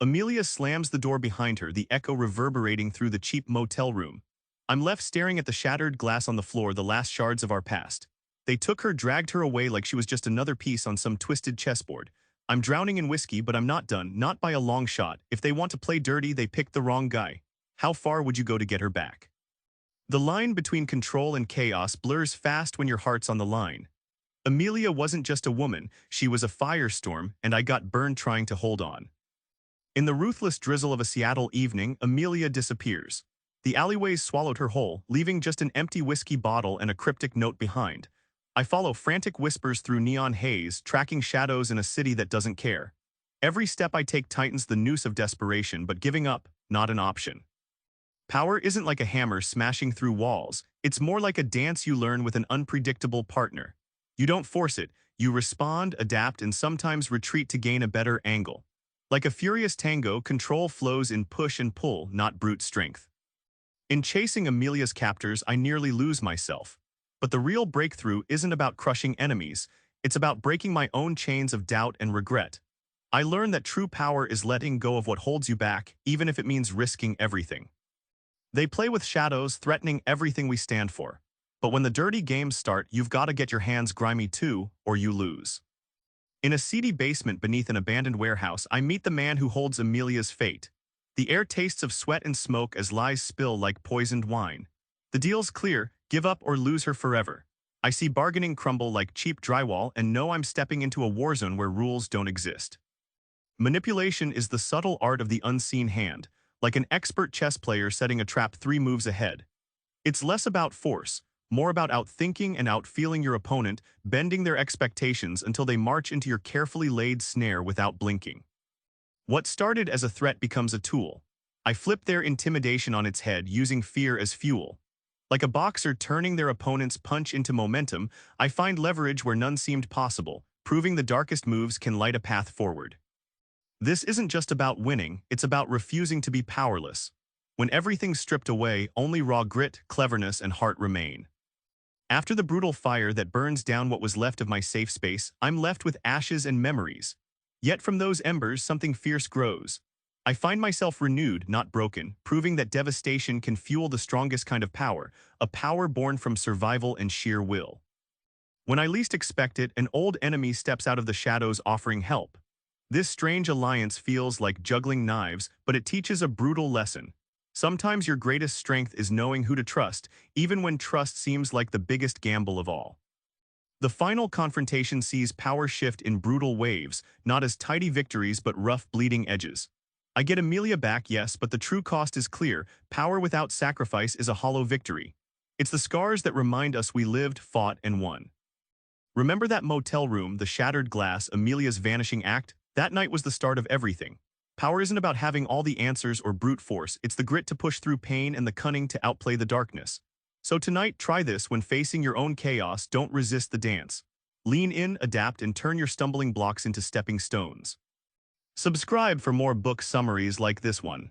Amelia slams the door behind her, the echo reverberating through the cheap motel room. I'm left staring at the shattered glass on the floor, the last shards of our past. They took her, dragged her away like she was just another piece on some twisted chessboard. I'm drowning in whiskey, but I'm not done, not by a long shot. If they want to play dirty, they picked the wrong guy. How far would you go to get her back? The line between control and chaos blurs fast when your heart's on the line. Amelia wasn't just a woman, she was a firestorm, and I got burned trying to hold on. In the ruthless drizzle of a Seattle evening, Amelia disappears. The alleyways swallowed her whole, leaving just an empty whiskey bottle and a cryptic note behind. I follow frantic whispers through neon haze, tracking shadows in a city that doesn't care. Every step I take tightens the noose of desperation, but giving up, not an option. Power isn't like a hammer smashing through walls, it's more like a dance you learn with an unpredictable partner. You don't force it, you respond, adapt, and sometimes retreat to gain a better angle. Like a furious tango, control flows in push and pull, not brute strength. In chasing Amelia's captors, I nearly lose myself. But the real breakthrough isn't about crushing enemies, it's about breaking my own chains of doubt and regret. I learned that true power is letting go of what holds you back, even if it means risking everything. They play with shadows, threatening everything we stand for. But when the dirty games start, you've got to get your hands grimy too, or you lose. In a seedy basement beneath an abandoned warehouse, I meet the man who holds Amelia's fate. The air tastes of sweat and smoke as lies spill like poisoned wine. The deal's clear, give up or lose her forever. I see bargaining crumble like cheap drywall and know I'm stepping into a war zone where rules don't exist. Manipulation is the subtle art of the unseen hand, like an expert chess player setting a trap 3 moves ahead. It's less about force, more about outthinking and outfeeling your opponent, bending their expectations until they march into your carefully laid snare without blinking. What started as a threat becomes a tool. I flip their intimidation on its head, using fear as fuel. Like a boxer turning their opponent's punch into momentum, I find leverage where none seemed possible, proving the darkest moves can light a path forward. This isn't just about winning, it's about refusing to be powerless. When everything's stripped away, only raw grit, cleverness, and heart remain. After the brutal fire that burns down what was left of my safe space, I'm left with ashes and memories. Yet from those embers, something fierce grows. I find myself renewed, not broken, proving that devastation can fuel the strongest kind of power, a power born from survival and sheer will. When I least expect it, an old enemy steps out of the shadows offering help. This strange alliance feels like juggling knives, but it teaches a brutal lesson. Sometimes your greatest strength is knowing who to trust, even when trust seems like the biggest gamble of all. The final confrontation sees power shift in brutal waves, not as tidy victories but rough, bleeding edges. I get Amelia back, yes, but the true cost is clear. Power without sacrifice is a hollow victory. It's the scars that remind us we lived, fought, and won. Remember that motel room, the shattered glass, Amelia's vanishing act? That night was the start of everything. Power isn't about having all the answers or brute force, it's the grit to push through pain and the cunning to outplay the darkness. So tonight, try this when facing your own chaos, don't resist the dance. Lean in, adapt, and turn your stumbling blocks into stepping stones. Subscribe for more book summaries like this one.